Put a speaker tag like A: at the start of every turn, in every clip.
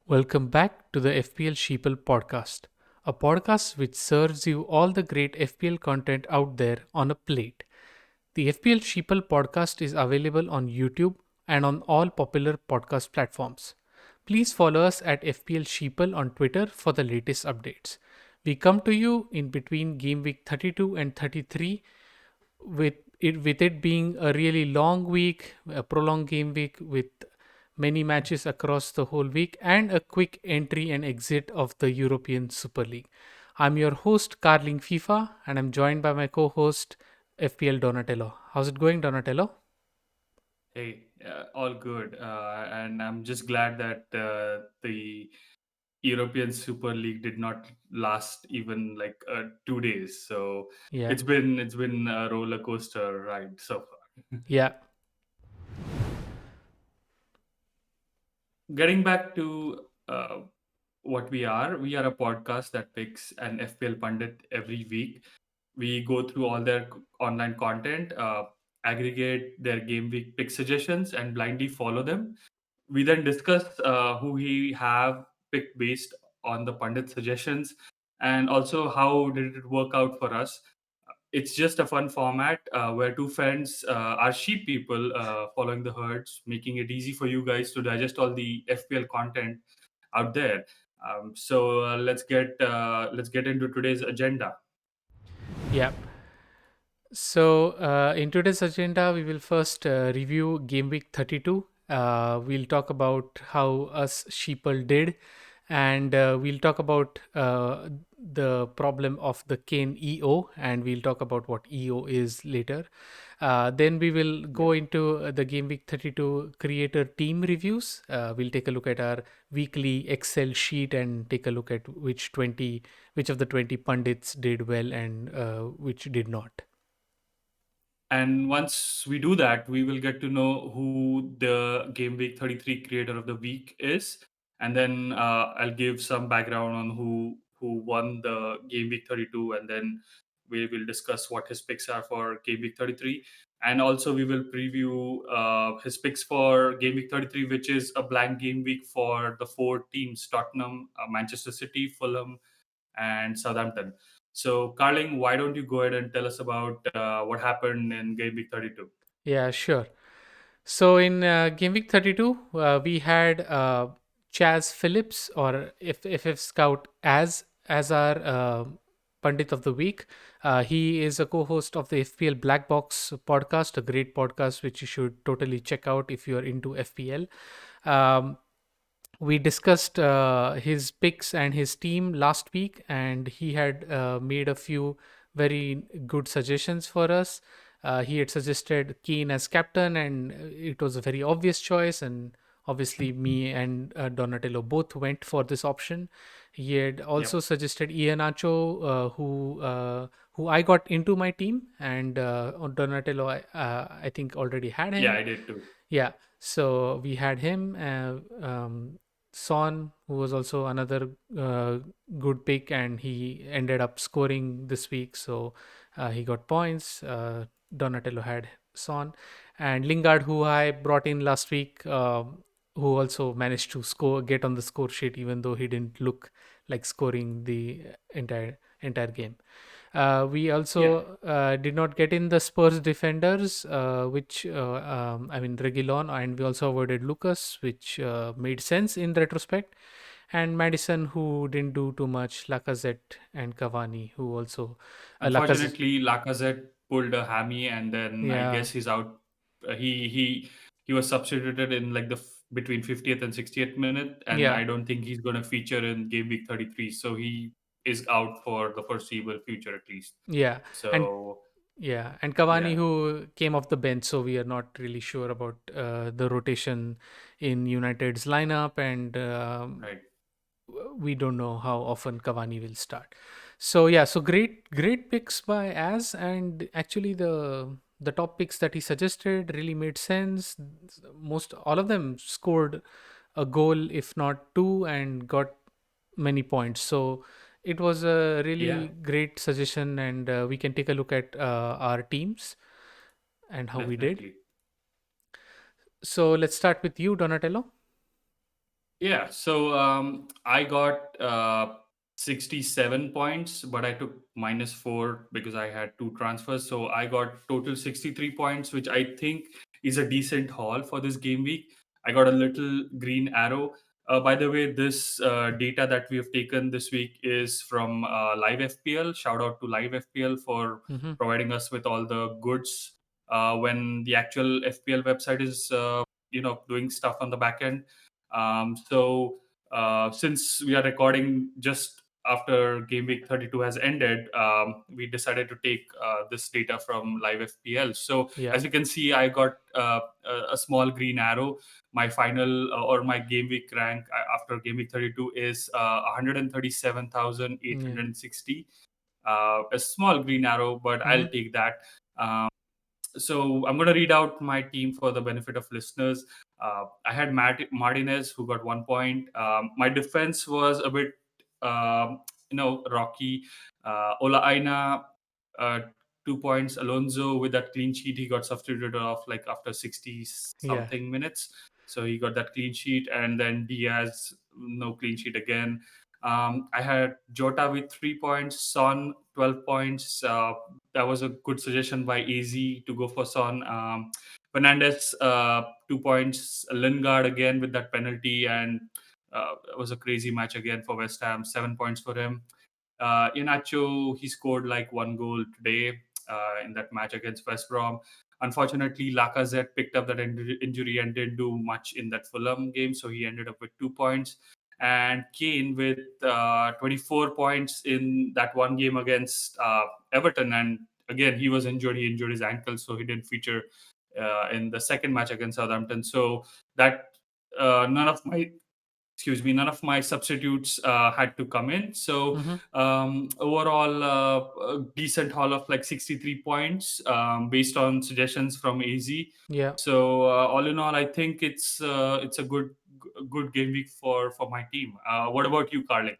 A: Welcome back to the FPL Sheeple podcast, a podcast which serves you all the great FPL content out there on a plate. The FPL Sheeple podcast is available on YouTube and on all popular podcast platforms. Please follow us at FPL Sheeple on Twitter for the latest updates. We come to you in between Game Week 32 and 33 with it being a really long week, a prolonged game week with many matches across the whole week, and a quick entry and exit of the European Super League. I'm your host, Carling FIFA, and I'm joined by my co host, FPL Donatello. How's it going, Donatello?
B: Hey, all good. And I'm just glad that the European Super League did not last even like 2 days. So
A: Yeah,
B: it's been a roller coaster ride so far.
A: yeah,
B: Getting back to we are a podcast that picks an FPL pundit every week. We go through all their online content, aggregate their game week pick suggestions, and blindly follow them. We then discuss who we have picked based on the pundit suggestions and also how did it work out for us. It's just a fun format where two friends are sheep people following the herds, making it easy for you guys to digest all the FPL content out there. Let's get into today's agenda.
A: yeah. So, in today's agenda, we will first review Game Week 32. We'll talk about how us sheeple did, and we'll talk about the problem of the Kane EO, and we'll talk about what EO is later. Then we will
B: Yeah.
A: go into the Game Week 32 creator team reviews. We'll take a look at our weekly Excel sheet and take a look at which of the 20 pundits did well and which did not.
B: And once we do that, we will get to know who the Game Week 33 creator of the week is. And then I'll give some background on who won the Game Week 32. And then we will discuss what his picks are for Game Week 33. And also, we will preview his picks for Game Week 33, which is a blank game week for the four teams: Tottenham, Manchester City, Fulham, and Southampton. So, Carling, why don't you go ahead and tell us about what happened in Game Week 32?
A: Yeah, sure. So in Game Week 32, we had Chaz Phillips or FF Scout as our Pandit of the Week. He is a co-host of the FPL Black Box podcast, a great podcast which you should totally check out if you are into FPL. Um, we discussed his picks and his team last week, and he had made a few very good suggestions for us. He had suggested Kane as captain, and it was a very obvious choice. And obviously, me and Donatello both went for this option. He had also
B: Yep.
A: suggested Iheanacho, who I got into my team, and Donatello, I think already had
B: Yeah,
A: him.
B: I did too.
A: Yeah, so we had him, Son, who was also another good pick, and he ended up scoring this week, so he got points. Donatello had Son, and Lingard, who I brought in last week, who also managed to get on the score sheet, even though he didn't look like scoring the entire game. We
B: Yeah.
A: also did not get in the Spurs defenders, which I mean Reguilon, and we also avoided Lucas, which made sense in retrospect, and Madison, who didn't do too much, Lacazette and Cavani, who also Lacazette,
B: Unfortunately, Lacazette pulled a hammy, and then I
A: yeah,
B: guess he's out. He was substituted in like between 50th and 60th minute, and
A: yeah,
B: I don't think he's going to feature in game week 33. So he is out for the foreseeable future at least.
A: yeah, and
B: So
A: and Cavani,
B: yeah,
A: who came off the bench, so we are not really sure about the rotation in United's lineup, and
B: right.
A: we don't know how often Cavani will start. So yeah, so great picks by Az, and actually the top picks that he suggested really made sense. Most all of them scored a goal, if not two, and got many points. So it was a
B: Yeah,
A: really great suggestion, and we can take a look at our teams and how we did.
B: definitely.
A: So let's start with you, Donatello.
B: Yeah, so I got 67 points, but I took -4 because I had two transfers. So I got total 63 points, which I think is a decent haul for this game week. I got a little green arrow. By the way, this data that we have taken this week is from Live FPL. Shout out to Live FPL for
A: Mm-hmm.
B: providing us with all the goods when the actual FPL website is, doing stuff on the back end. Since we are recording just after Game Week 32 has ended, we decided to take this data from Live FPL. So
A: Yeah.
B: as you can see, I got a small green arrow. My final or my Game Week rank after Game Week 32 is
A: Yeah.
B: 137,860. A small green arrow, but I'll
A: Mm-hmm.
B: take that. So I'm going to read out my team for the benefit of listeners. I had Martinez, who got 1 point. My defense was a bit, rocky. Ola Aina, uh, 2 points. Alonso with that clean sheet, he got substituted off like after 60
A: Yeah.
B: something minutes. So he got that clean sheet, and then Diaz, no clean sheet again. I had Jota with 3 points, Son 12 points. That was a good suggestion by AZ to go for Son. Fernandez, 2 points. Lingard again with that penalty, and it was a crazy match again for West Ham. 7 points for him. Inacho, he scored like one goal today in that match against West Brom. Unfortunately, Lacazette picked up that injury and didn't do much in that Fulham game, so he ended up with 2 points. And Kane with 24 points in that one game against Everton. And again, he was injured. He injured his ankle, so he didn't feature in the second match against Southampton. So that none of my none of my substitutes had to come in. So
A: Mm-hmm.
B: overall, a decent haul of like 63 points based on suggestions from AZ.
A: Yeah.
B: So all in all, I think it's a good game week for my team. What about you, Carling?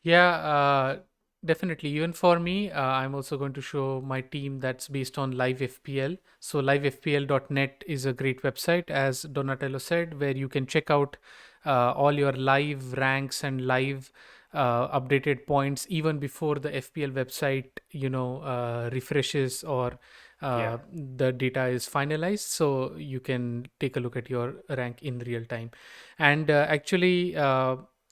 A: Yeah, definitely. Even for me, I'm also going to show my team that's based on Live FPL. So, livefpl.net is a great website, as Donatello said, where you can check out all your live ranks and live updated points even before the FPL website, refreshes or
B: Yeah,
A: the data is finalized. So, you can take a look at your rank in real time. And actually,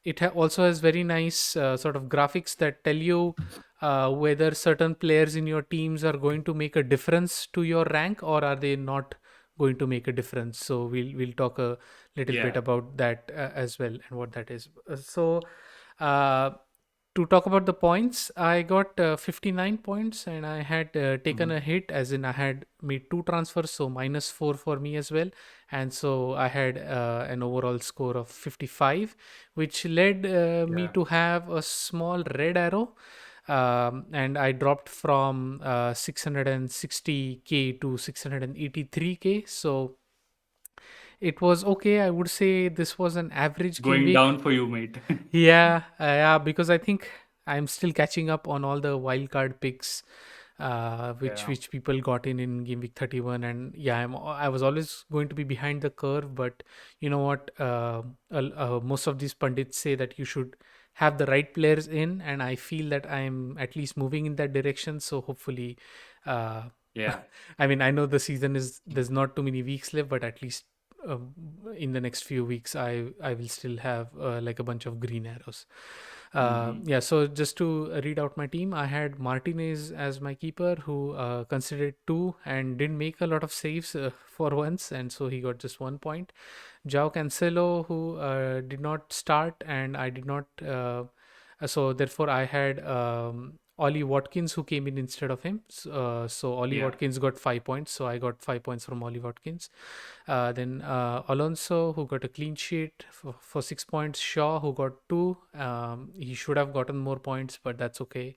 A: it also has very nice sort of graphics that tell you whether certain players in your teams are going to make a difference to your rank or are they not going to make a difference. So we'll talk a little bit
B: yeah.
A: about that as well and what that is. Uh, to talk about the points, I got 59 points and I had taken
B: Mhm.
A: a hit, as in I had made two transfers, so -4 for me as well. And so I had an overall score of 55, which led me
B: Yeah.
A: to have a small red arrow. And I dropped from 660k to 683k. So it was okay. I would say this was an average game
B: Going
A: week.
B: down for you, mate.
A: Yeah, because I think I'm still catching up on all the wildcard picks, which
B: Yeah.
A: people got in game week 31, and yeah, I was always going to be behind the curve, but you know what? Most of these pundits say that you should have the right players in, and I feel that I'm at least moving in that direction. So hopefully, uh,
B: Yeah.
A: I mean, I know the season is there's not too many weeks left, but at least in the next few weeks, I will still have like a bunch of green arrows.
B: Hmm.
A: Yeah, so just to read out my team, I had Martinez as my keeper, who considered two and didn't make a lot of saves for once, and so he got just 1 point. João Cancelo, who did not start, and I did not. So therefore, I had Ollie Watkins, who came in instead of him. So Ollie
B: Yeah.
A: Watkins got 5 points. So I got 5 points from Ollie Watkins. Then Alonso, who got a clean sheet for 6 points. Shaw, who got two. He should have gotten more points, but that's okay.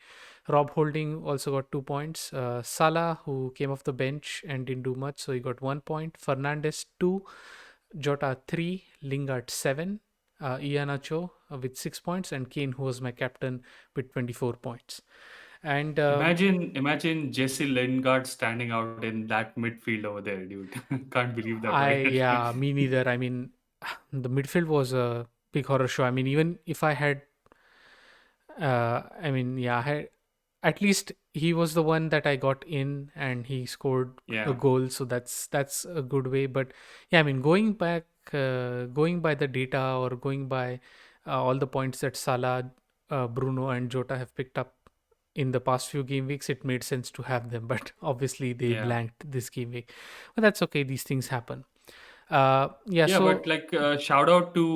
A: Rob Holding also got 2 points. Salah, who came off the bench and didn't do much, so he got 1 point. Fernandez, two. Jota, three. Lingard, seven. Iheanacho with 6 points, and Kane, who was my captain, with 24 points. And
B: Imagine Jesse Lingard standing out in that midfield over there, dude. Can't believe that, right?
A: yeah, me neither. I mean, the midfield was big horror show. I mean, even if I had, I mean, yeah, at least he was the one that I got in, and he scored a
B: Yeah.
A: goal, so that's a good way. But yeah, I mean, going back, going by the data, or going by all the points that Salah, Bruno, and Jota have picked up in the past few game weeks, it made sense to have them. But obviously, they
B: Yeah.
A: blanked this game week. But that's okay; these things happen. Yeah.
B: Yeah, but
A: So
B: like shout out to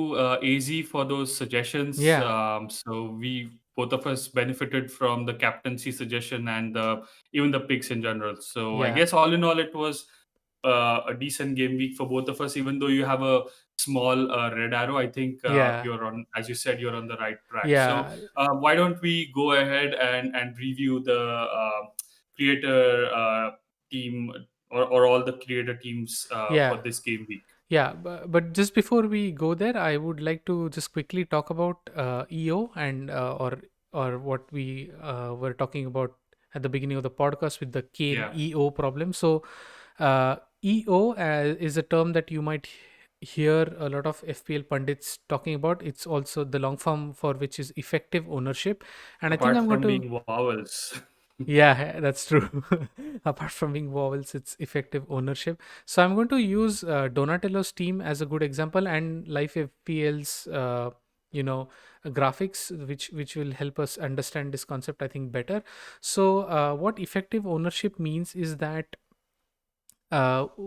B: AZ for those suggestions.
A: yeah,
B: So we both of us benefited from the captaincy suggestion and even the picks in general. So I
A: yeah,
B: guess all in all, it was a decent game week for both of us. Even though you have a small red arrow, I think
A: yeah,
B: you're on, as you said, you're on the right track. So
A: yeah,
B: why don't we go ahead and review the creator team or all the creator teams
A: yeah.
B: for this game week?
A: Yeah, but just before we go there, I would like to just quickly talk about EO, and or what we were talking about at the beginning of the podcast with the Kane
B: Yeah.
A: EO problem. So EO is a term that you might hear a lot of FPL pundits talking about. It's also the long form for which is effective ownership, and I think
B: Apart
A: I'm going
B: from
A: to.
B: being vowels.
A: Yeah, that's true. Apart from being vowels, it's effective ownership. So I'm going to use Donatello's team as a good example, and Life FPL's you know graphics, which will help us understand this concept, I think, better. So what effective ownership means is that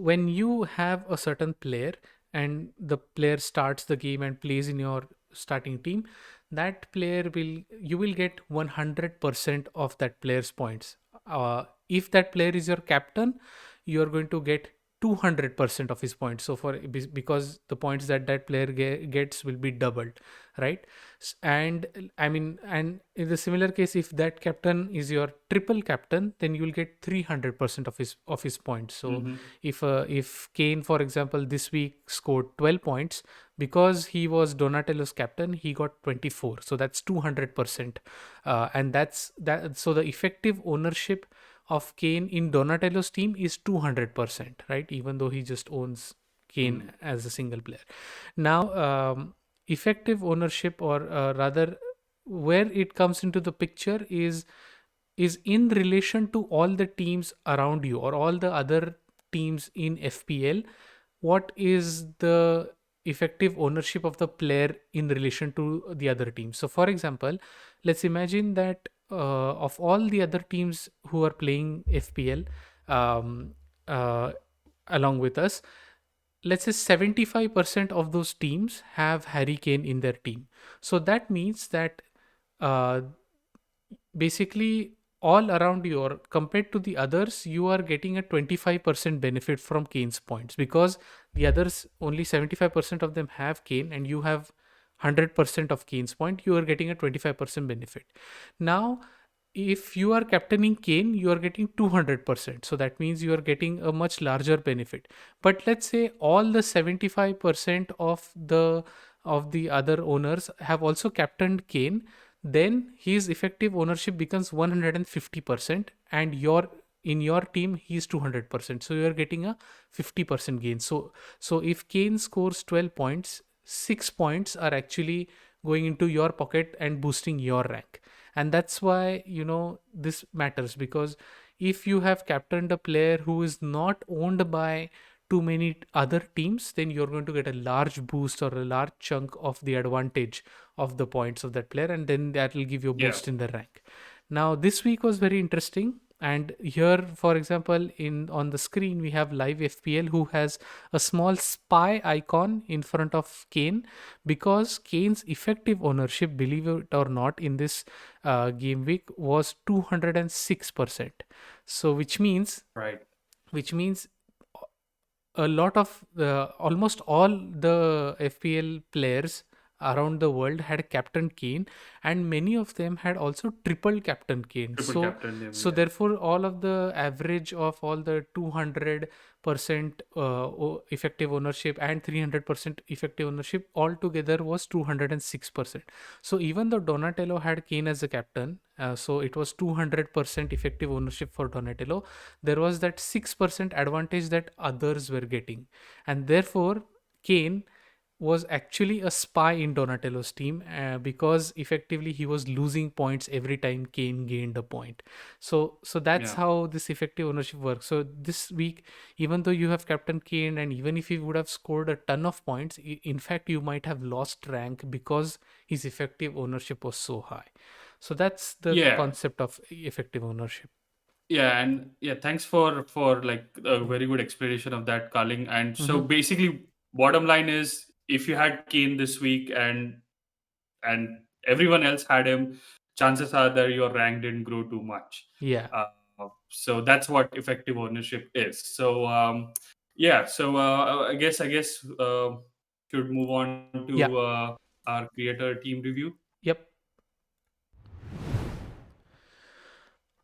A: when you have a certain player, and the player starts the game and plays in your starting team, that player will you will get 100% of that player's points. If that player is your captain, you are going to get 200% of his points. So because the points that that player gets will be doubled, right? And I mean, and in the similar case, if that captain is your triple captain, then you will get 300% of his points. So
B: Hmm.
A: if Kane, for example, this week scored 12 points, because he was Donatello's captain, he got 24. So that's 200%, and that's that. So the effective ownership of Kane in Donatello's team is 200%, right? Even though he just owns Kane
B: Hmm.
A: as a single player. Now, effective ownership, or rather, where it comes into the picture is in relation to all the teams around you, or all the other teams in FPL. What is the effective ownership of the player in relation to the other teams? So for example, let's imagine that of all the other teams who are playing FPL, um, uh, along with us, let's say 75% of those teams have Harry Kane in their team. So that means that uh, basically all around you, or compared to the others, you are getting a 25% benefit from Kane's points, because the others, only 75% of them have Kane, and you have 100% of Kane's point. You are getting a 25% benefit. Now if you are captaining Kane, you are getting 200%. So that means you are getting a much larger benefit. But let's say all the 75% of the other owners have also captained Kane, then his effective ownership becomes 150%, and in your team he's 200%. So you are getting a 50% gain. So if Kane scores 12 points, 6 points are actually going into your pocket and boosting your rank. And that's why this matters, because if you have captained a player who is not owned by too many other teams, then you're going to get a large boost, or a large chunk of the advantage of the points of that player, and then that will give you a
B: Yeah.
A: boost in the rank. Now this week was very interesting, and here, for example, in on the screen we have Live FPL, who has a small spy icon in front of Kane, because Kane's effective ownership, believe it or not, in this game week was 206%. So
B: Right.
A: which means a lot of almost all the FPL players around the world had Captain Kane, and many of them had also triple Captain Kane.
B: Triple captain him.
A: So
B: Yeah.
A: therefore, all of the average of all the 200% effective ownership and 300% effective ownership altogether was 206%. So even though Donatello had Kane as a captain, so it was 200% effective ownership for Donatello, there was that 6% advantage that others were getting. And therefore, Kane was actually a spy in Donatello's team, because effectively he was losing points every time Kane gained a point. So that's
B: Yeah.
A: how this effective ownership works. So this week, even though you have Captain Kane, and even if he would have scored a ton of points, in fact you might have lost rank because his effective ownership was so high. So that's the
B: Yeah.
A: concept of effective ownership.
B: Yeah, and yeah, thanks for like a very good explanation of that, Carling. And so
A: Mm-hmm.
B: basically, bottom line is, if you had Kane this week and everyone else had him, chances are that your rank didn't grow too much.
A: Yeah.
B: Uh, so that's what effective ownership is. So yeah, so I guess should move on
A: Yeah.
B: to our creator team review.
A: Yep.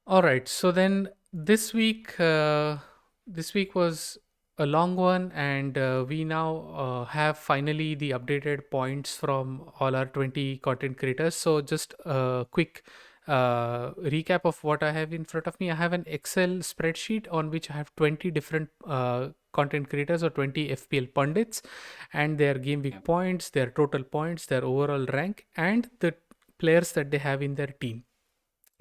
A: All right. So then this week was a long one, and we now have finally the updated points from all our 20 content creators. So just a quick recap of what I have in front of me. I have an Excel spreadsheet on which I have 20 different content creators, or 20 FPL pundits, and their game
B: Yeah.
A: week points, their total points, their overall rank, and the players that they have in their team.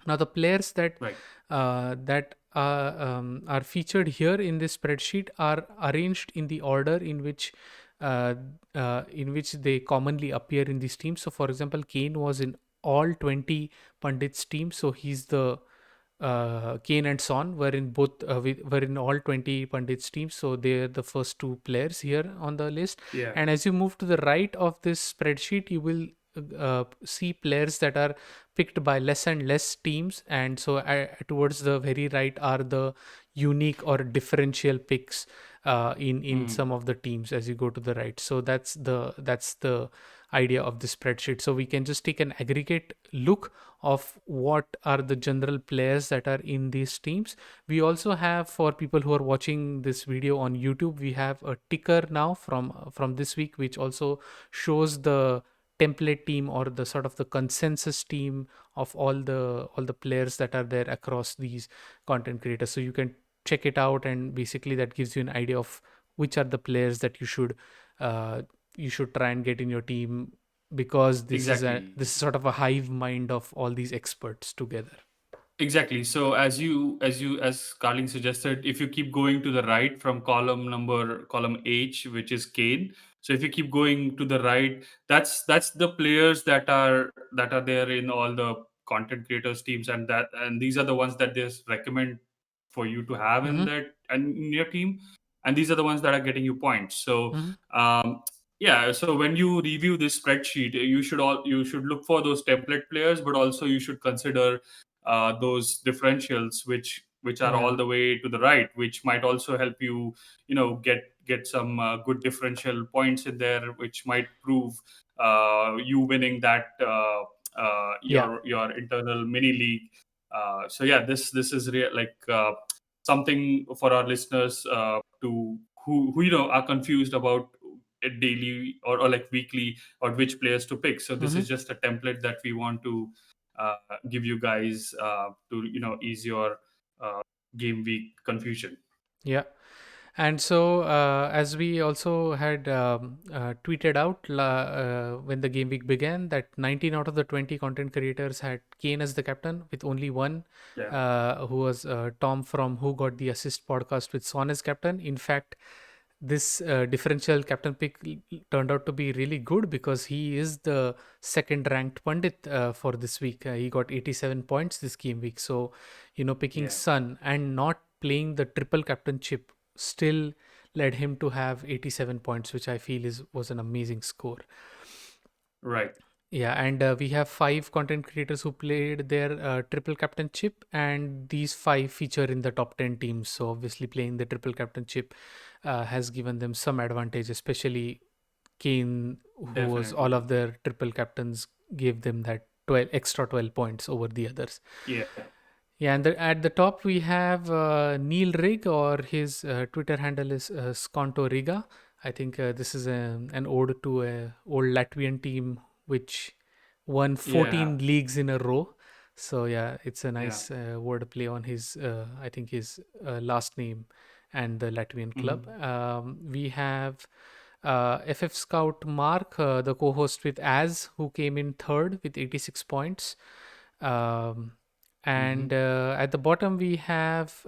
A: Now, the players
B: Right.
A: that are featured here in this spreadsheet are arranged in the order uh, in which they commonly appear in these teams. So, for example, Kane was in all 20 pundits teams, so he's the Kane and Son were in were in all 20 pundits teams, so they're the first two players here on the list.
B: Yeah.
A: And as you move to the right of this spreadsheet, you will see players that are picked by less and less teams, and so towards the very right are the unique or differential picks in
B: Mm.
A: some of the teams as you go to the right. So that's the idea of the spreadsheet. So we can just take an aggregate look of what are the general players that are in these teams. We also have, for people who are watching this video on YouTube, we have a ticker now from this week, which also shows the template team, or the sort of the consensus team of all the players that are there across these content creators. So you can check it out, and basically that gives you an idea of which are the players that uh, you should try and get in your team, because
B: Exactly.
A: this is sort of a hive mind of all these experts together.
B: Exactly. So as Carling suggested, if you keep going to the right from column H, which is Kane. So if you keep going to the right, that's the players that are there in all the content creators teams, and these are the ones that they recommend for you to have in
A: Mm-hmm.
B: that and in your team, and these are the ones that are getting you points. So
A: Mm-hmm.
B: yeah, so when you review this spreadsheet, you should look for those template players, but also you should consider those differentials which are all
A: Yeah.
B: the way to the right, which might also help you, get some good differential points in there, which might prove you winning that
A: Yeah.
B: your internal mini league. So yeah, this is something for our listeners who are confused about it daily or like weekly, or which players to pick. So this
A: Mm-hmm.
B: is just a template that we want to uh, give you guys to ease your uh, game week confusion.
A: Yeah. And so, as we also had tweeted out when the game week began, that 19 out of the 20 content creators had Kane as the captain, with only one,
B: Yeah.
A: who was Tom from Who Got the Assist podcast, with Son as captain. In fact, this differential captain pick turned out to be really good, because he is the second ranked pundit for this week. He got 87 points this game week. So, picking
B: Yeah.
A: Sun and not playing the triple captainship still led him to have 87 points, which I feel was an amazing score.
B: Right.
A: Yeah, and we have five content creators who played their triple captainship, and these five feature in the top 10 teams. So obviously, playing the triple captainship has given them some advantage, especially Kane, who was all
B: Definitely.
A: of their triple captains, gave them that 12 extra 12 points over the others.
B: Yeah.
A: Yeah, and at the top we have Neil Rig, or his Twitter handle is Skonto Riga. I think this is an ode to a old Latvian team which won
B: Yeah.
A: 14 leagues in a row. So yeah, it's a
B: Yeah.
A: nice word play on his, I think his last name and the Latvian club.
B: Mhm.
A: We have FF Scout Mark, the co-host with Az, who came in third with 86 points. Um, and
B: Hmm.
A: at the bottom we have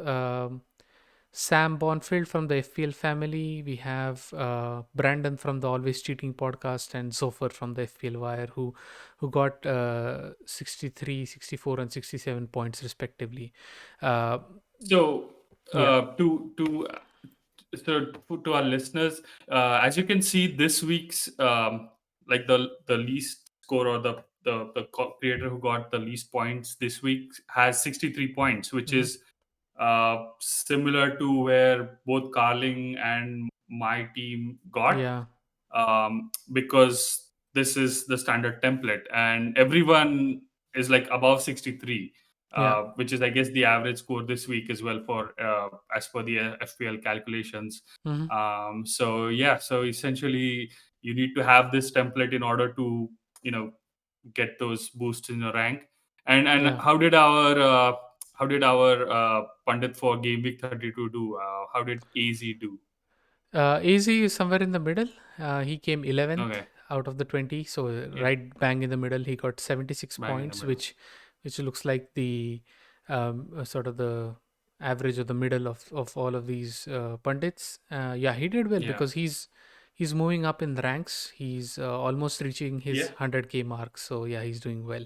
A: Sam Bonfield from the FPL family. We have Brandon from the Always Cheating podcast, and Zofer from the FPL Wire, who got 63, 64, and 67 points respectively. Uh,
B: So
A: yeah.
B: to our listeners, as you can see, this week's like the least score, or the creator who got the least points this week has 63 points, which
A: Hmm.
B: is similar to where both Carling and my team got,
A: Yeah.
B: because this is the standard template and everyone is like above 63,
A: Yeah.
B: which is, I guess, the average score this week as well, for as per the FPL calculations.
A: Hmm.
B: So yeah, so essentially you need to have this template in order to, you know, get those boosts in your rank. And
A: Yeah.
B: how did our pundit for game week 32 do? How did AZ do?
A: AZ is somewhere in the middle. He came 11th
B: Okay,
A: out of the 20, so
B: yeah,
A: right bang in the middle. He got 76
B: bang in the
A: points,
B: middle.
A: which looks like the sort of the average of the middle of all of these pundits. Yeah, he did well
B: Yeah.
A: because he's moving up in the ranks. He's almost reaching his
B: Yeah.
A: 100K mark. So yeah, he's doing well.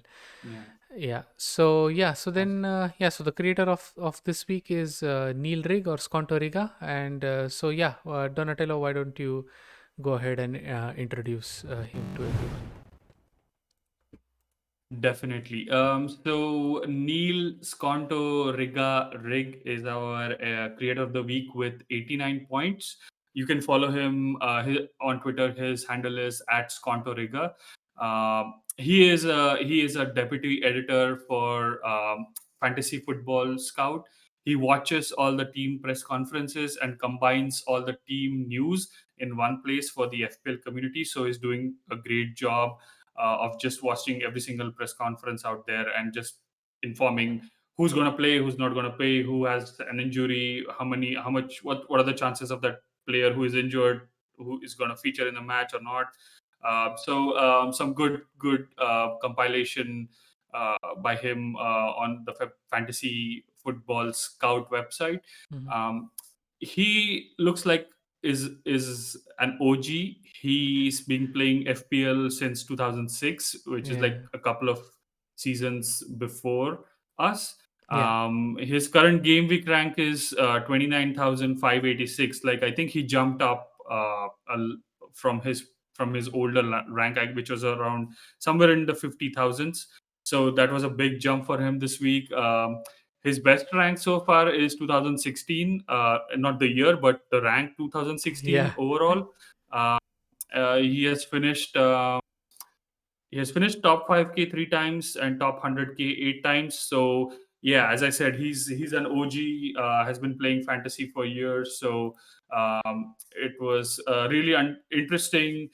B: Yeah.
A: So the creator of this week is Neil Rig or Sconto Riga, and Donatello, why don't you go ahead and introduce him to everyone?
B: Definitely. So Neil Sconto Rig is our creator of the week with 89 points. You can follow him on Twitter. His handle is at Sconto Riga. He is a deputy editor for Fantasy Football Scout. He watches all the team press conferences and combines all the team news in one place for the FPL community. So he's doing a great job of just watching every single press conference out there and just informing who's going to play, who's not going to play, who has an injury, how much, what are the chances of that player who is injured, who is going to feature in the match or not. Some good compilation by him on the Fantasy Football Scout website.
A: Hmm.
B: Um, he looks like is an OG. He's been playing FPL since 2006, which is
A: Yeah,
B: like a couple of seasons before us.
A: yeah,
B: His current game week rank is 29,586. Like, I think he jumped up from his older rank, which was around somewhere in the 50,000s. So that was a big jump for him this week. His best rank so far is 2016, not the year, but the rank 2016
A: yeah,
B: overall. Uh, he has finished top 5K three times and top 100K eight times. So yeah, as I said, he's an OG. Has been playing fantasy for years. So it was really interesting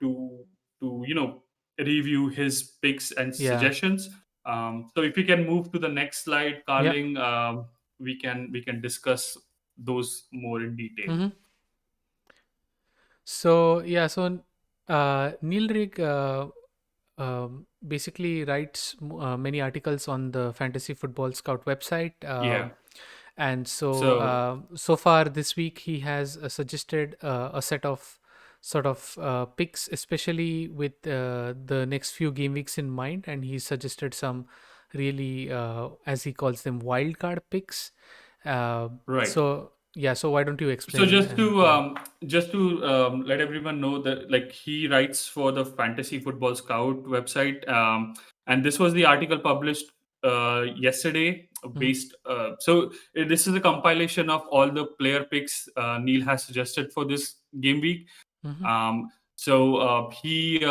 B: to review his picks and
A: yeah,
B: suggestions. So if we can move to the next slide,
A: yeah.
B: Carling, we can discuss those more in detail.
A: Hmm. So Neil Rig basically writes many articles on the Fantasy Football Scout website.
B: Yeah.
A: And
B: So
A: so far this week he has suggested a set of sort of picks, especially with the next few game weeks in mind, and he suggested some really as he calls them wildcard picks.
B: right.
A: So why don't you
B: So
A: explain?
B: just
A: And
B: to
A: yeah.
B: let everyone know that, like, he writes for the Fantasy Football Scout website, and this was the article published yesterday.
A: Hmm.
B: This is a compilation of all the player picks Neil has suggested for this game week.
A: Hmm.
B: He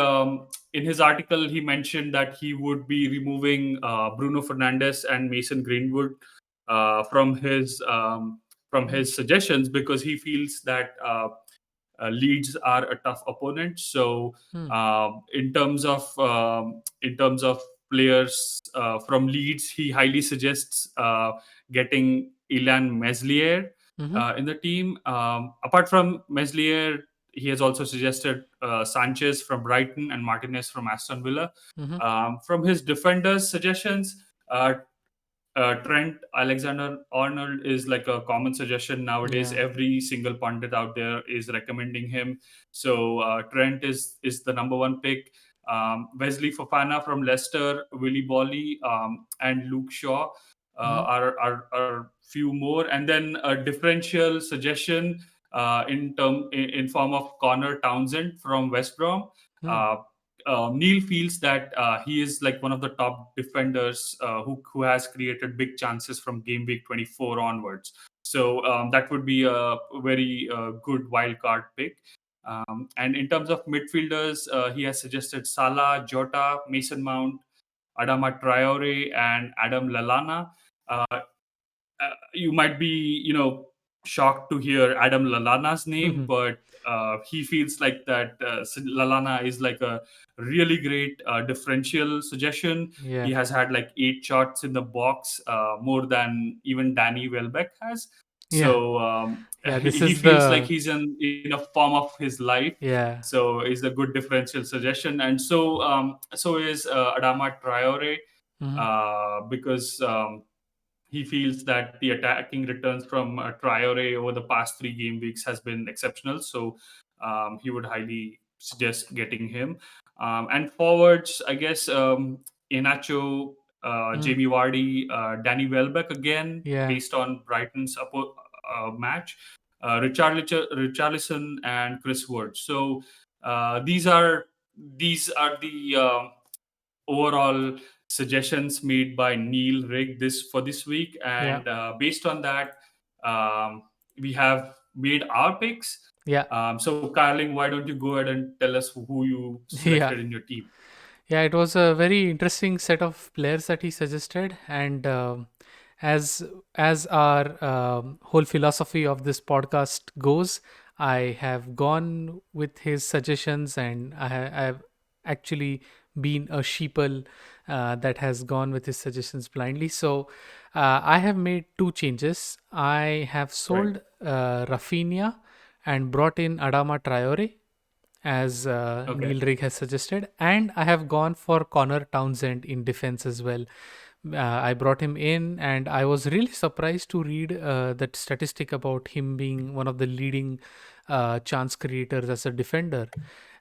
B: in his article he mentioned that he would be removing Bruno Fernandes and Mason Greenwood from his suggestions, because he feels that Leeds are a tough opponent. So
A: Hmm.
B: in terms of players from Leeds, he highly suggests getting Ilan Meslier
A: Hmm.
B: in the team. Apart from Meslier, he has also suggested Sanchez from Brighton and Martinez from Aston Villa.
A: Mm-hmm.
B: From his defenders' suggestions, Trent Alexander-Arnold is like a common suggestion nowadays.
A: Yeah.
B: Every single pundit out there is recommending him. So Trent is the number one pick. Wesley Fofana from Leicester, Willy Bolly, and Luke Shaw
A: Mm-hmm.
B: are few more, and then a differential suggestion in form of Connor Townsend from West Brom.
A: Hmm.
B: Uh, Neil feels that he is like one of the top defenders who has created big chances from game week 24 onwards. So that would be a very good wild card pick. And in terms of midfielders, he has suggested Salah, Jota, Mason Mount, Adama Traore, and Adam Lallana. Uh, you might be, shocked to hear Adam Lallana's name,
A: Mm-hmm.
B: but he feels like that Lallana is like a really great differential suggestion.
A: Yeah.
B: He has had like 8 shots in the box, more than even Danny Welbeck has.
A: Yeah.
B: So
A: Yeah. This
B: he
A: is
B: feels like
A: the.
B: he's in a form of his life.
A: Yeah.
B: So is a good differential suggestion, and so is Adama Traore,
A: Mm-hmm.
B: because he feels that the attacking returns from Traore over the past 3 game weeks has been exceptional. So he would highly suggest getting him. And forwards, I guess Inacho,
A: Mm.
B: Jamie Vardy, Danny Welbeck again,
A: Yeah.
B: based on Brighton's match, Richarlison and Chris Wood. So these are the overall suggestions made by Neil Rigg this week,
A: Yeah.
B: and based on that, we have made our picks.
A: Yeah.
B: So, Carling, why don't you go ahead and tell us who you
A: Yeah.
B: selected in your team?
A: Yeah, it was a very interesting set of players that he suggested, and as as our whole philosophy of this podcast goes, I have gone with his suggestions, and I've actually been a sheeple that has gone with his suggestions blindly. So I have made two changes. I have
B: Right.
A: sold Rafinha and brought in Adama Traore as
B: Okay.
A: Neil Rigg has suggested, and I have gone for Connor Townsend in defense as well. I brought him in, and I was really surprised to read that statistic about him being one of the leading chance creators as a defender.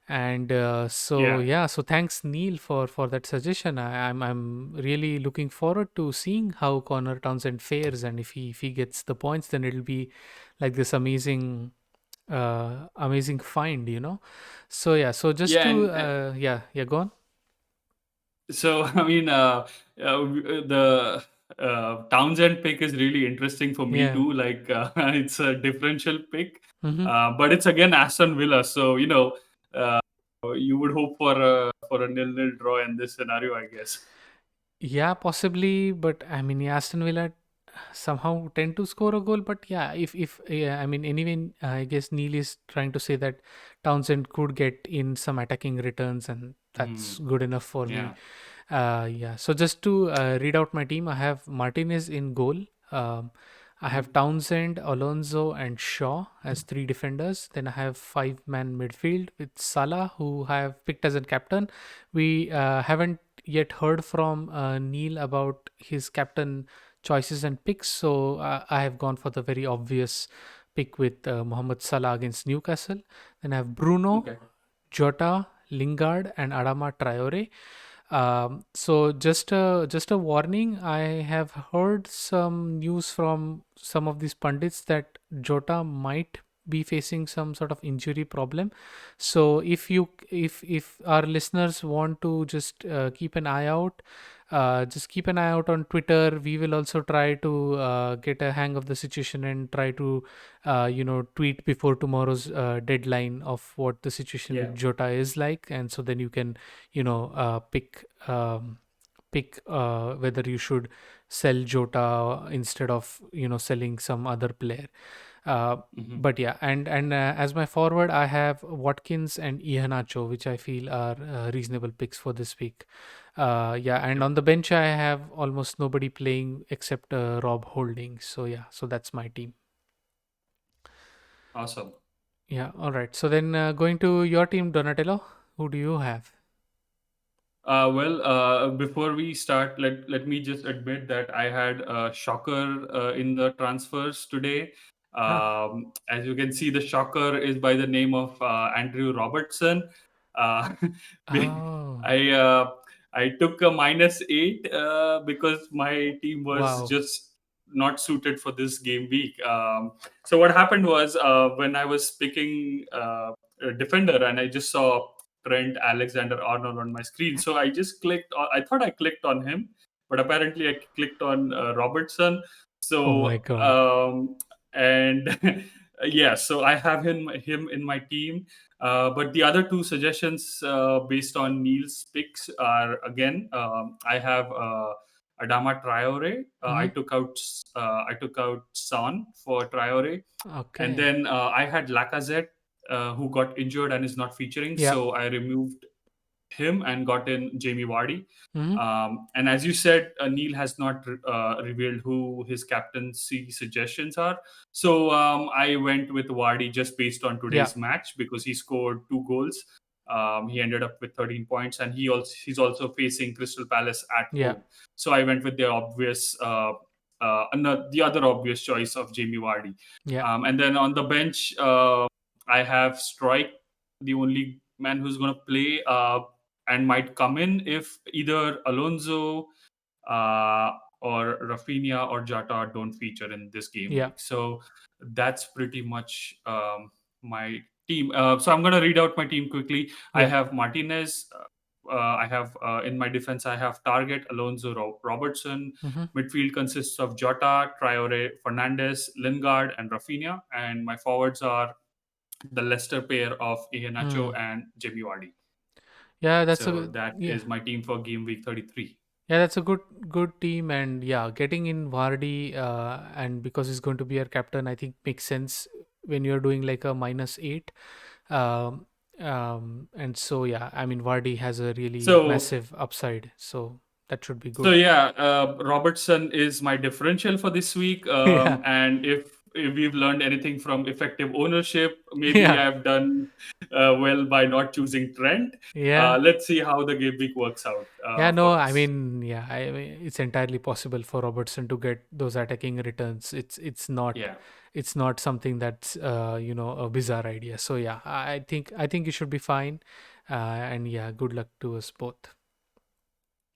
A: And so
B: Yeah.
A: yeah, so thanks Neil for that suggestion. I'm really looking forward to seeing how Connor Townsend fares, and if he gets the points, then it'll be like this amazing find, so yeah, so just
B: Yeah.
A: to
B: And
A: yeah, go on.
B: so, I mean, the Townsend pick is really interesting for me
A: Yeah.
B: too. Like, it's a differential pick,
A: Hmm.
B: but it's again Aston Villa. So, uh, you would hope for a nil-nil draw in this scenario, I guess.
A: Yeah, possibly, but I mean, yeah, Aston Villa somehow tend to score a goal. But yeah, if yeah, I mean, anyway, I guess Neil is trying to say that Townsend could get in some attacking returns, and that's
B: Hmm.
A: good enough for me.
B: Yeah.
A: Yeah, so just to read out my team, I have Martinez in goal. Um, I have
B: Mhm.
A: Townsend, Alonso, and Shaw as three defenders. Then I have five-man midfield with Salah, who I have picked as a captain. We haven't yet heard from Neil about his captain choices and picks, so I have gone for the very obvious pick with Mohamed Salah against Newcastle. Then I have Bruno,
B: Okay.
A: Jota, Lingard, and Adama Traore. So just a warning. I have heard some news from some of these pundits that Jota might be facing some sort of injury problem. So if our listeners want to just keep an eye out, just keep an eye out on Twitter. We will also try to get a hang of the situation and try to tweet before tomorrow's deadline of what the situation
B: Yeah.
A: with Jota is like, and so then you can pick whether you should sell Jota instead of selling some other player. Uh,
B: Hmm.
A: but yeah, and as my forward, I have Watkins and Iheanacho, which I feel are reasonable picks for this week. Yeah, and
B: Yep.
A: on the bench I have almost nobody playing except Rob Holding. So yeah, so that's my team.
B: Awesome.
A: Yeah. All right. So then going to your team, Donatello, who do you have?
B: Before we start, let me just admit that I had a shocker in the transfers today.
A: Ah.
B: As you can see, the shocker is by the name of Andrew Robertson. Uh, be-
A: Oh.
B: I uh, I took a -8 because my team was
A: Wow.
B: just not suited for this game week. So what happened was when I was picking a defender and I just saw Trent Alexander Arnold on my screen. So I just clicked. I thought I clicked on him, but apparently I clicked on Robertson.
A: Oh my
B: So
A: God.
B: and yeah, so I have him in my team. But the other two suggestions based on Neil's picks are again I have Adama Traore.
A: Hmm.
B: I took out Son for Traore, and
A: Okay.
B: then I had Lacazette, who got injured and is not featuring.
A: Yeah.
B: So I removed him and got in Jamie Vardy.
A: Hmm.
B: And as you said, Neil has not revealed who his captaincy suggestions are. So I went with Vardy just based on
A: Yeah.
B: today's match because he scored 2 goals. He ended up with 13 points, and he's also facing Crystal Palace at
A: Yeah.
B: home. So I went with the the other obvious choice of Jamie Vardy.
A: Yeah.
B: And then on the bench, I have Strike, the only man who's going to play and might come in if either Alonso uh, or Rafinha or Jata don't feature in this game
A: Yeah.
B: week. So that's pretty much my team. So I'm going to read out my team quickly. I
A: Yeah.
B: have Martinez. I have in my defense, I have Target, Alonso, Robertson.
A: Hmm.
B: Midfield consists of Jota, Traore, Fernandez, Lingard, and Rafinha. And my forwards are the Leicester pair of Iheanacho
A: Hmm.
B: and Jamie Vardy.
A: Yeah. That's
B: So
A: a
B: that
A: yeah.
B: is my team for game week 33.
A: Yeah, that's a good team, and yeah, getting in Vardy and because he's going to be our captain, I think makes sense when you're doing like a -8. Um, and so yeah, I mean Vardy has a really
B: So
A: massive upside, so that should be
B: so
A: good.
B: yeah, Robertson is my differential for this week.
A: Yeah,
B: And if we've learned anything from effective ownership, maybe
A: yeah,
B: I've done well by not choosing Trent.
A: yeah.
B: Let's see how the game week works out
A: Yeah, no,
B: for
A: I
B: us.
A: mean, yeah, I mean, it's entirely possible for Robertson to get those attacking returns.
B: Yeah.
A: It's not something that's a bizarre idea. So yeah, I think you should be fine, and yeah, good luck to us both.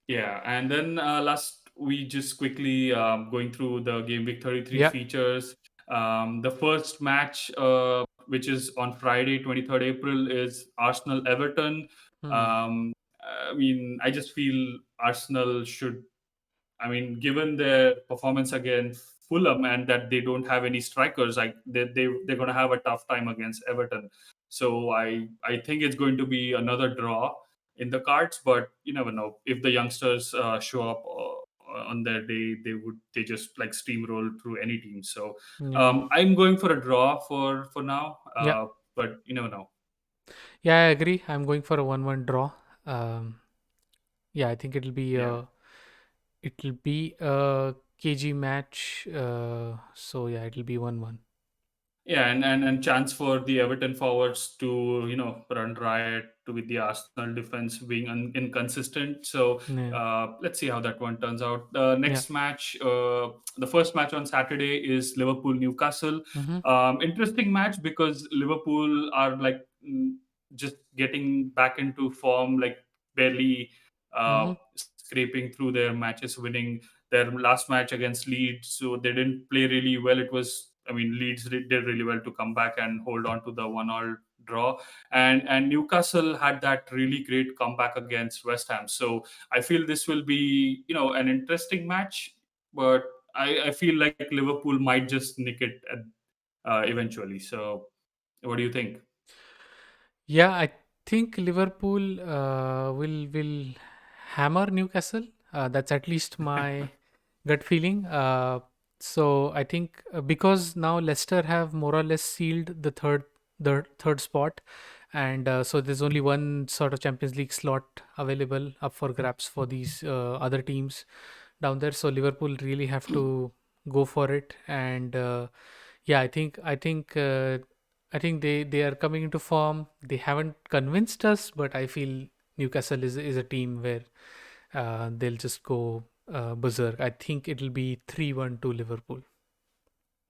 B: Yeah, and then last we just quickly going through the game week 33
A: Yeah.
B: features. The first match, which is on Friday, 23rd April, is Arsenal Everton.
A: Hmm.
B: Um, I mean, I just feel Arsenal should, I mean, given their performance against Fulham and that they don't have any strikers, like they're going to have a tough time against Everton. So I think it's going to be another draw in the cards, but you never know. If the youngsters show up on their day, they just like steamroll through any team. So
A: Yeah.
B: I'm going for a draw for now,
A: Yeah.
B: but you never know.
A: Yeah, I agree. I'm going for a 1-1 draw. Um, yeah, I think
B: Yeah.
A: it'll be a KG match. So yeah, it'll be 1-1.
B: Yeah, and chance for the Everton forwards to run riot to with the Arsenal defense being inconsistent. So
A: Yeah.
B: let's see how that one turns out. The
A: Yeah.
B: next match, the first match on Saturday is Liverpool Newcastle.
A: Mm-hmm.
B: Interesting match because Liverpool are like just getting back into form, like barely
A: Mm-hmm.
B: scraping through their matches, winning their last match against Leeds, so they didn't play really well. It was, I mean, Leeds did really well to come back and hold on to the 1-1 draw, and Newcastle had that really great comeback against West Ham. So I feel this will be an interesting match, but I feel like Liverpool might just nick it eventually. So what do you think?
A: Yeah, I think Liverpool will hammer Newcastle. That's at least my gut feeling. So I think because now Leicester have more or less sealed the third spot, and so there's only one sort of Champions League slot available up for grabs for these other teams down there. So Liverpool really have to go for it, and yeah, I think I think they are coming into form. They haven't convinced us, but I feel Newcastle is a team where they'll just go berserk. I think it'll be 3-1 to Liverpool.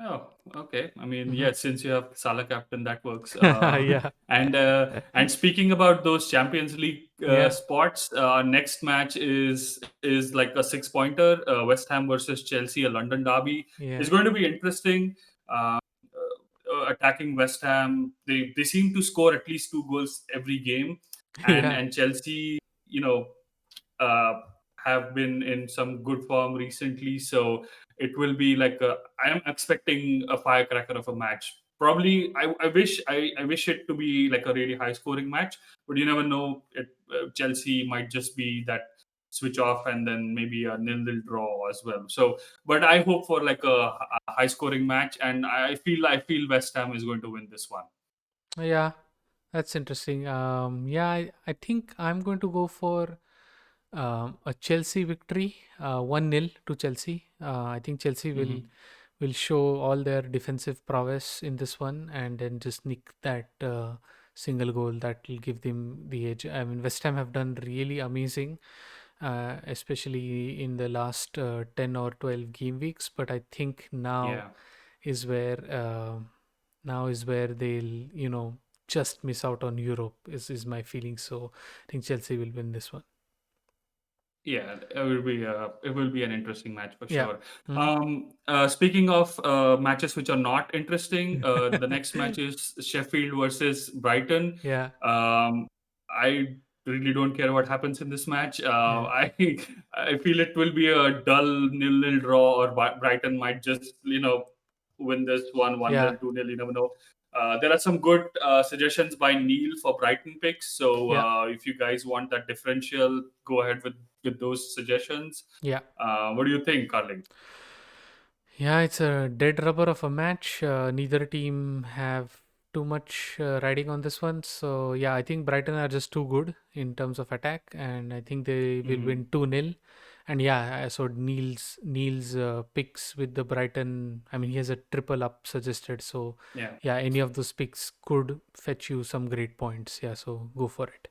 B: Oh, okay. I mean,
A: Hmm.
B: yeah, since you have Salah captain, that works.
A: Yeah,
B: And speaking about those Champions League
A: yeah,
B: spots, next match is like a six pointer. West Ham versus Chelsea, a London derby, is
A: yeah,
B: going to be interesting. Attacking West Ham, they seem to score at least two goals every game,
A: yeah,
B: and Chelsea, you know, uh, have been in some good form recently. So it will be like I am expecting a firecracker of a match. Probably, I wish it to be like a really high scoring match, but you never know. Chelsea might just be that switch off and then maybe a nil-nil draw as well. So, but I hope for like a high scoring match, and I feel West Ham is going to win this one.
A: yeah. That's interesting. Yeah, I think I'm going to go for a Chelsea victory, 1-0 to Chelsea. I think Chelsea will
B: Hmm.
A: will show all their defensive prowess in this one and then just nick that single goal that will give them the edge. I mean, West Ham have done really amazing, especially in the last 10 or 12 game weeks. But I think
B: Yeah.
A: is where now is where they'll just miss out on Europe is my feeling. So I think Chelsea will win this one.
B: Yeah, it will be an interesting match for
A: Yeah.
B: sure.
A: Hmm.
B: Speaking of matches which are not interesting, the next match is Sheffield versus Brighton.
A: Yeah.
B: Um, I really don't care what happens in this match.
A: Yeah.
B: I feel it will be a dull nil-nil draw, or Brighton might just win this one
A: Yeah.
B: nil 2-0. You never know. There are some good suggestions by Neil for Brighton picks. So
A: Yeah.
B: if you guys want that differential, go ahead with those suggestions.
A: Yeah.
B: What do you think, Carling?
A: Yeah, it's a dead rubber of a match. Neither team have too much riding on this one. So yeah, I think Brighton are just too good in terms of attack, and I think they will
B: Hmm.
A: win 2-0. And yeah, I saw Neil's picks with the Brighton. I mean, he has a triple up suggested. So
B: Yeah.
A: yeah, any of those picks could fetch you some great points. Yeah, so go for it.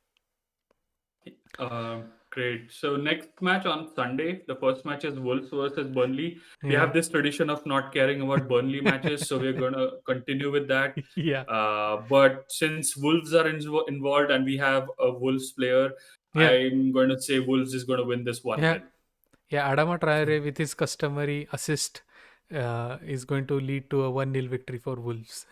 B: Great. So next match on Sunday, the first match is Wolves versus Burnley. We
A: Yeah.
B: have this tradition of not caring about Burnley matches, so we're going to continue with that.
A: Yeah.
B: But since Wolves are involved and we have a Wolves player,
A: Yeah.
B: I'm going to say Wolves is going to win this 1
A: Yeah.
B: nil.
A: Yeah, Adama Traore with his customary assist is going to lead to a 1-0 victory for Wolves.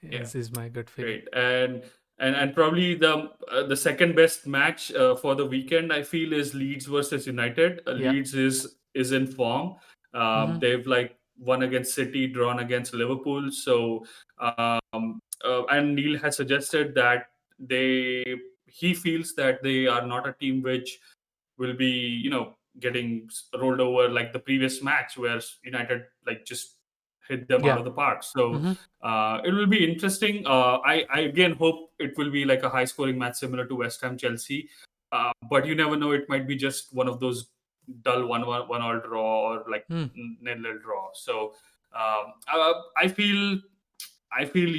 B: Yeah.
A: Is my gut feeling.
B: Great. And probably the second best match for the weekend, I feel, is Leeds versus United.
A: Yeah.
B: Leeds is in form.
A: Hmm.
B: They've like won against City, drawn against Liverpool. So and Neil has suggested that they he feels that they are not a team which will be getting rolled over like the previous match where United like just hit them out
A: Yeah.
B: of the park. So
A: Hmm.
B: it will be interesting. I again hope it will be like a high scoring match similar to West Ham Chelsea. But you never know, it might be just one of those dull one all draw or like
A: Mm.
B: nil nil draw. So I feel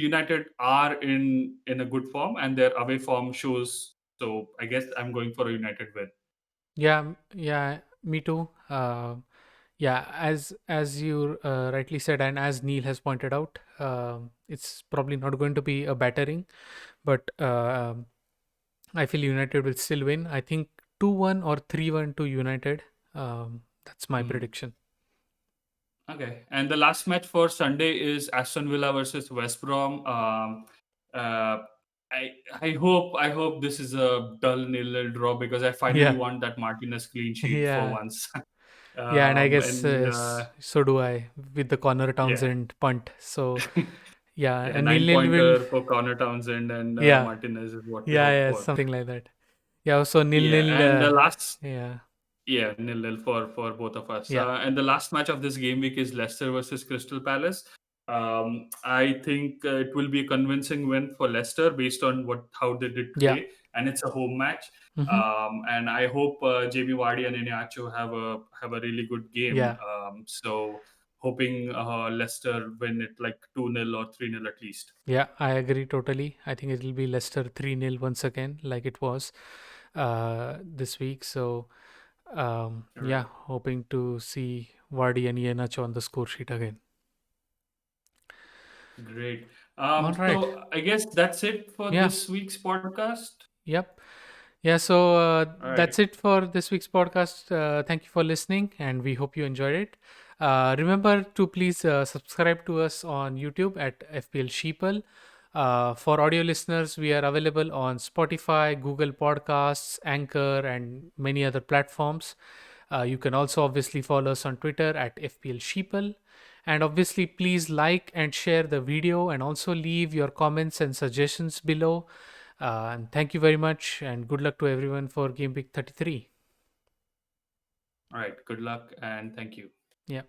B: United are in a good form and their away form shows. So I guess I'm going for a United win.
A: Yeah. Yeah. Me too. Yeah, as you rightly said, and as Neil has pointed out, it's probably not going to be a battering, but I feel United will still win. I think 2-1 or 3-1 to United. That's my
B: Hmm.
A: prediction.
B: Okay, and the last match for Sunday is Aston Villa versus West Brom. Uh, I hope this is a dull nil-nil draw because I finally
A: Yeah.
B: want that Martinez clean sheet for
A: Yeah.
B: once.
A: Yeah, and I guess
B: And
A: so do I with the Connor
B: yeah,
A: Townsend punt. So yeah,
B: yeah,
A: a nil
B: nine
A: nil will.
B: pointer for Connor Townsend and
A: Yeah,
B: Martinez is what we
A: yeah,
B: hope
A: yeah,
B: for.
A: something like that. Yeah, so nil
B: Yeah,
A: nil.
B: and the last
A: Yeah,
B: Yeah, nil-nil for both of us.
A: yeah,
B: And the last match of this game week is Leicester versus Crystal Palace. I think it will be a convincing win for Leicester based on what how they did
A: yeah.
B: today, and it's a home match.
A: Hmm.
B: And I hope Jamie Vardy and Iheanacho have a really good game.
A: Yeah,
B: So hoping Leicester win it like 2-0 or 3-0 at least.
A: Yeah, I agree totally. I think it will be Leicester 3-0 once again, like it was this week. So, yeah,
B: Right.
A: hoping to see Vardy and Iheanacho on the score sheet again.
B: Great.
A: All right.
B: So I guess that's it for
A: Yeah.
B: this week's podcast.
A: Yep. Yeah, so
B: All right.
A: that's it for this week's podcast. Thank you for listening, and we hope you enjoyed it. Remember to please subscribe to us on YouTube at FPL Sheeple. For audio listeners, we are available on Spotify, Google Podcasts, Anchor, and many other platforms. You can also obviously follow us on Twitter at FPL Sheeple. And obviously, please like and share the video and also leave your comments and suggestions below. And thank you very much, and good luck to everyone for Game Week 33.
B: All right. Good luck and thank you.
A: Yeah.